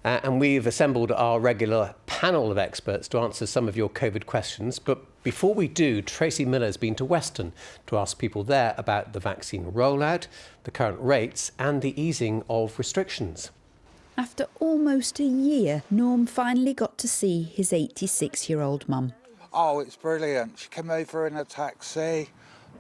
And we've assembled our regular panel of experts to answer some of your COVID questions. But before we do, Tracy Miller's been to Weston to ask people there about the vaccine rollout, the current rates and the easing of restrictions. After almost a year, Norm finally got to see his 86-year-old mum. Oh, it's brilliant. She came over in a taxi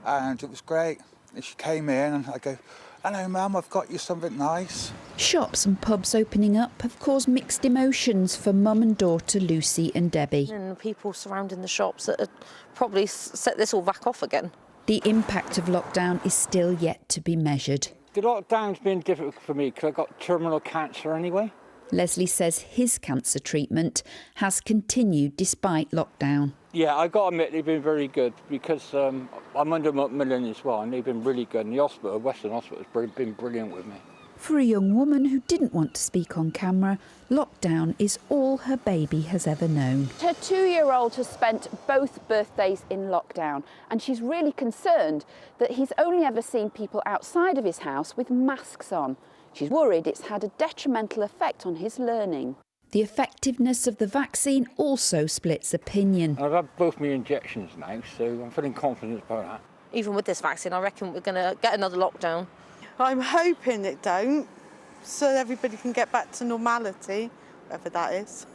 and it was great. And she came in and I go, "Hello, Mum, I've got you something nice." Shops and pubs opening up have caused mixed emotions for mum and daughter Lucy and Debbie. And the people surrounding the shops that had probably set this all back off again. The impact of lockdown is still yet to be measured. The lockdown's been difficult for me because I've got terminal cancer anyway. Leslie says his cancer treatment has continued despite lockdown. Yeah, I got to admit they've been very good because I'm under Macmillan as well, and they've been really good. And the hospital, Western Hospital, has been brilliant with me. For a young woman who didn't want to speak on camera, lockdown is all her baby has ever known. Her 2-year-old has spent both birthdays in lockdown, and she's really concerned that he's only ever seen people outside of his house with masks on. She's worried it's had a detrimental effect on his learning. The effectiveness of the vaccine also splits opinion. I've had both my injections now, so I'm feeling confident about that. Even with this vaccine, I reckon we're going to get another lockdown. I'm hoping it don't, so everybody can get back to normality, whatever that is.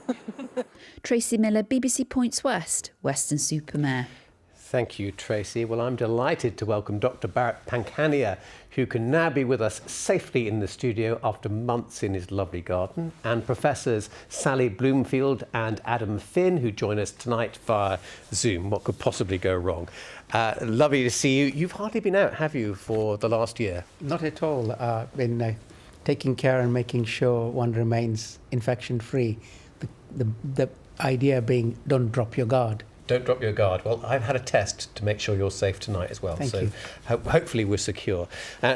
Tracy Miller, BBC Points West, Weston-super-Mare. Thank you, Tracy. Well, I'm delighted to welcome Dr. Bharat Pankhania, who can now be with us safely in the studio after months in his lovely garden, and Professors Sally Bloomfield and Adam Finn, who join us tonight via Zoom. What could possibly go wrong? Lovely to see you. You've hardly been out, have you, for the last year? Not at all. Been taking care and making sure one remains infection-free. The idea being, don't drop your guard. Don't drop your guard. Well, I've had a test to make sure you're safe tonight as well. Thank you. Hopefully we're secure.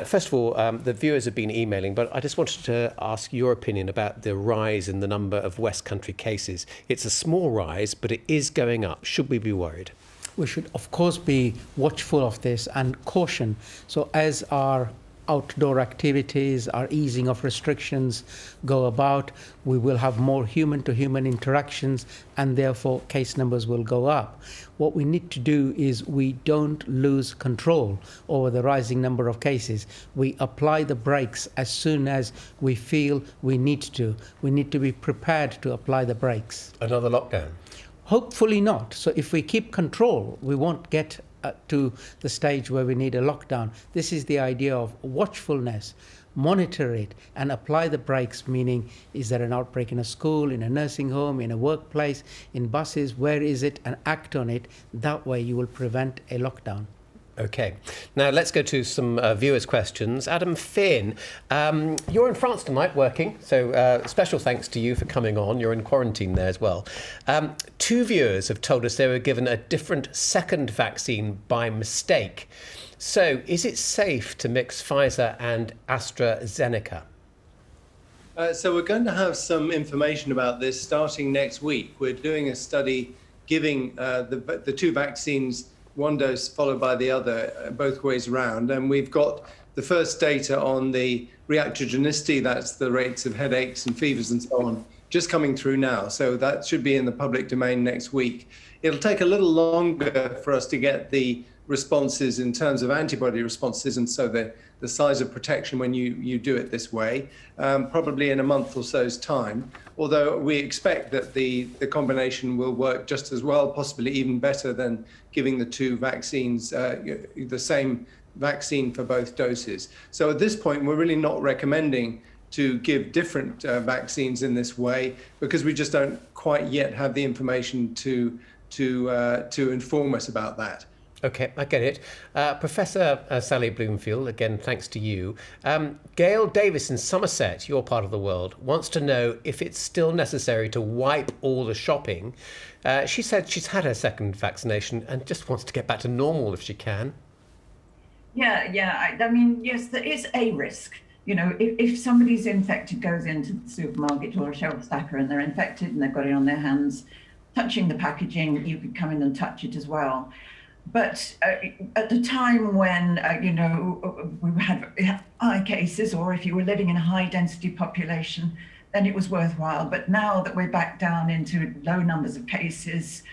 First of all, the viewers have been emailing, but I just wanted to ask your opinion about the rise in the number of West Country cases. It's a small rise, but it is going up. Should we be worried? We should, of course, be watchful of this and caution. So as our outdoor activities, our easing of restrictions go about, we will have more human-to-human interactions and therefore case numbers will go up. What we need to do is we don't lose control over the rising number of cases. We apply the brakes as soon as we feel we need to. We need to be prepared to apply the brakes. Another lockdown? Hopefully not. So if we keep control, we won't get to the stage where we need a lockdown. This is the idea of watchfulness. Monitor it and apply the brakes, meaning is there an outbreak in a school, in a nursing home, in a workplace, in buses, where is it, and act on it. That way you will prevent a lockdown. OK. Now let's go to some viewers' questions. Adam Finn, you're in France tonight working, so special thanks to you for coming on. You're in quarantine there as well. 2 viewers have told us they were given a different second vaccine by mistake. So is it safe to mix Pfizer and AstraZeneca? So we're going to have some information about this starting next week. We're doing a study giving the 2 vaccines, one dose followed by the other, both ways around. And we've got the first data on the reactogenicity, that's the rates of headaches and fevers and so on, just coming through now. So that should be in the public domain next week. It'll take a little longer for us to get the responses in terms of antibody responses, and so the size of protection when you do it this way, probably in a month or so's time. Although we expect that the combination will work just as well, possibly even better than giving the 2 vaccines, the same vaccine for both doses. So at this point, we're really not recommending to give different vaccines in this way because we just don't quite yet have the information to inform us about that. OK, I get it. Professor Sally Bloomfield, again, thanks to you. Gail Davis in Somerset, your part of the world, wants to know if it's still necessary to wipe all the shopping. She said she's had her second vaccination and just wants to get back to normal if she can. Yeah. I mean, yes, there is a risk. You know, if somebody's infected, goes into the supermarket or a shelf stacker and they're infected and they've got it on their hands, touching the packaging, you could come in and touch it as well. But at the time when, we had high cases, or if you were living in a high density population, then it was worthwhile. But now that we're back down into low numbers of cases,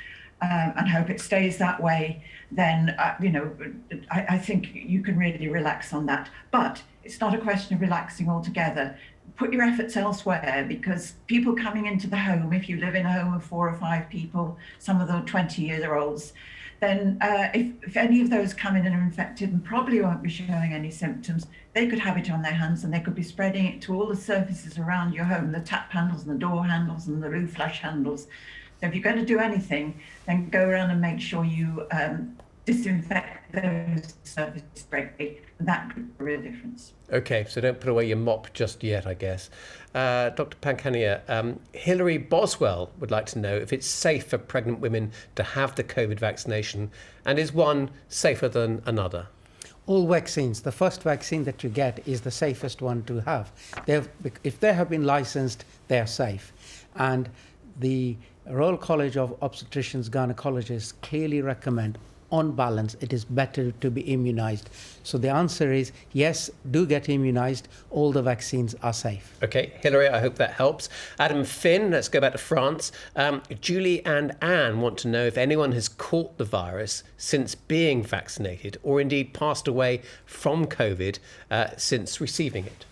and hope it stays that way, then I think you can really relax on that. But it's not a question of relaxing altogether. Put your efforts elsewhere, because people coming into the home, if you live in a home of 4 or 5 people, some of them 20-year-olds, then if any of those come in and are infected and probably won't be showing any symptoms, they could have it on their hands and they could be spreading it to all the surfaces around your home, the tap handles and the door handles and the roof flash handles. So if you're going to do anything, then go around and make sure you disinfect those surfaces regularly. That could be a real difference. Okay, so don't put away your mop just yet, I guess. Dr. Pankania, Hilary Boswell would like to know if it's safe for pregnant women to have the COVID vaccination, and is one safer than another? All vaccines, the first vaccine that you get is the safest one to have. If they have been licensed, they are safe. And the Royal College of Obstetricians Gynecologists clearly recommend, on balance, it is better to be immunized. So the answer is yes, do get immunized. All the vaccines are safe. Okay, Hilary, I hope that helps. Adam Finn, let's go back to France. Julie and Anne want to know if anyone has caught the virus since being vaccinated, or indeed passed away from COVID since receiving it.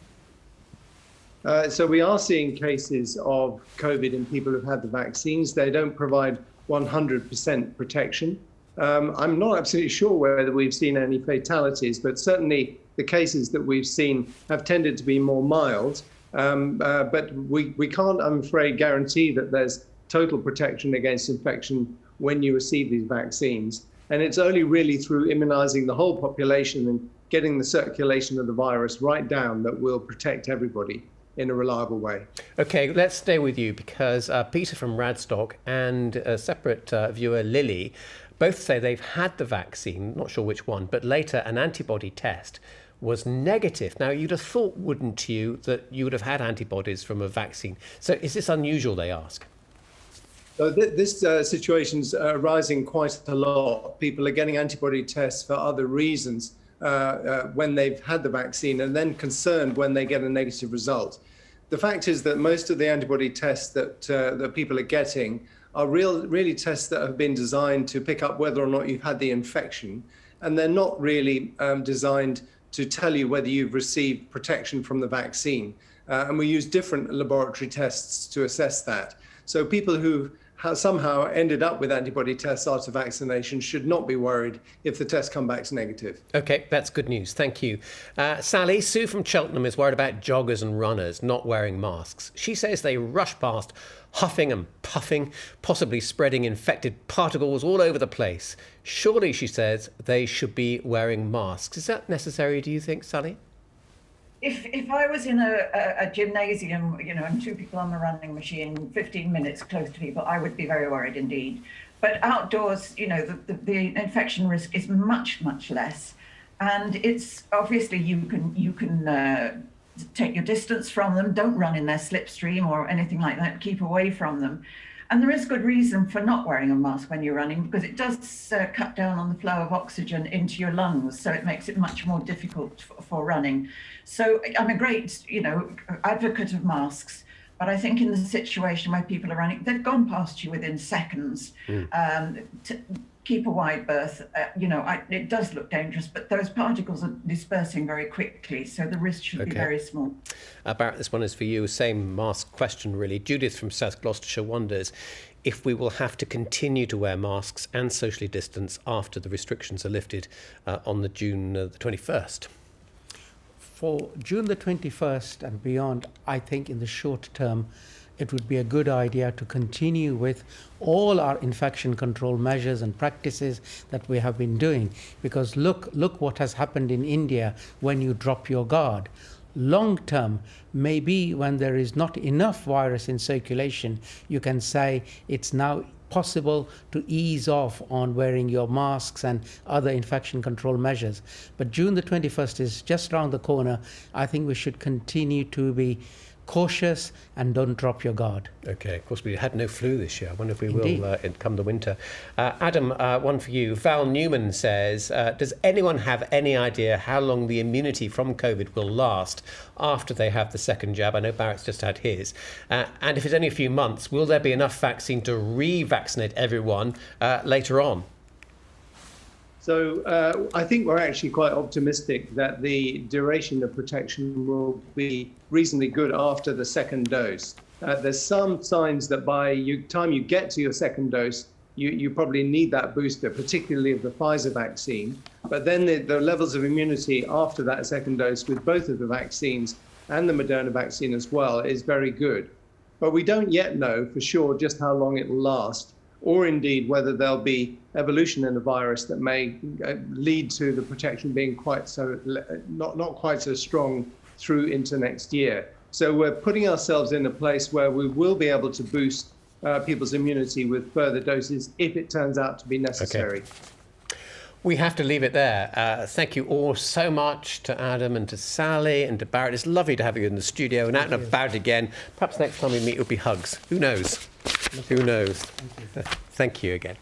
So we are seeing cases of COVID in people who've had the vaccines. They don't provide 100% protection. I'm not absolutely sure whether we've seen any fatalities, but certainly the cases that we've seen have tended to be more mild. But we can't, I'm afraid, guarantee that there's total protection against infection when you receive these vaccines. And it's only really through immunizing the whole population and getting the circulation of the virus right down that will protect everybody in a reliable way. Okay, let's stay with you, because Peter from Radstock and a separate viewer, Lily, both say they've had the vaccine, not sure which one, but later an antibody test was negative. Now, you'd have thought, wouldn't you, that you would have had antibodies from a vaccine. So is this unusual, they ask? So this situation's rising quite a lot. People are getting antibody tests for other reasons when they've had the vaccine, and then concerned when they get a negative result. The fact is that most of the antibody tests that people are getting are really tests that have been designed to pick up whether or not you've had the infection, and they're not really designed to tell you whether you've received protection from the vaccine. And we use different laboratory tests to assess that. So people who somehow ended up with antibody tests after vaccination should not be worried if the tests come back negative. Okay, that's good news. Thank you. Sally, Sue from Cheltenham is worried about joggers and runners not wearing masks. She says they rush past huffing and puffing, possibly spreading infected particles all over the place. Surely, she says, they should be wearing masks. Is that necessary, do you think, Sally? If I was in a gymnasium, and 2 people on the running machine, 15 minutes close to people, I would be very worried indeed. But outdoors, the infection risk is much, much less. And it's obviously you can take your distance from them. Don't run in their slipstream or anything like that. Keep away from them. And there is good reason for not wearing a mask when you're running, because it does cut down on the flow of oxygen into your lungs, so it makes it much more difficult for running. So I'm a great, advocate of masks, but I think in the situation where people are running, they've gone past you within seconds. Keep a wide berth. It does look dangerous, but those particles are dispersing very quickly, so the risk should be very small. Barrett, this one is for you. Same mask question, really. Judith from South Gloucestershire wonders if we will have to continue to wear masks and socially distance after the restrictions are lifted on the June the 21st. For June the 21st and beyond, I think in the short term, it would be a good idea to continue with all our infection control measures and practices that we have been doing. Because look what has happened in India when you drop your guard. Long term, maybe when there is not enough virus in circulation, you can say it's now possible to ease off on wearing your masks and other infection control measures. But June the 21st is just around the corner. I think we should continue to be cautious and don't drop your guard. Okay, of course, we had no flu this year. I wonder if we Indeed. will come the winter. Adam, one for you. Val Newman says, does anyone have any idea how long the immunity from COVID will last after they have the second jab? I know Barrett's just had his. And if it's only a few months, will there be enough vaccine to re-vaccinate everyone later on? So I think we're actually quite optimistic that the duration of protection will be reasonably good after the second dose. There's some signs that by the time you get to your second dose, you probably need that booster, particularly of the Pfizer vaccine. But then the levels of immunity after that second dose with both of the vaccines and the Moderna vaccine as well is very good. But we don't yet know for sure just how long it will last, or indeed whether there'll be evolution in the virus that may lead to the protection being not quite so strong through into next year. So we're putting ourselves in a place where we will be able to boost people's immunity with further doses if it turns out to be necessary. Okay. We have to leave it there. Thank you all so much to Adam and to Sally and to Barrett. It's lovely to have you in the studio and out and about again. Perhaps next time we meet it'll be hugs. Who knows? Who knows? Thank you again.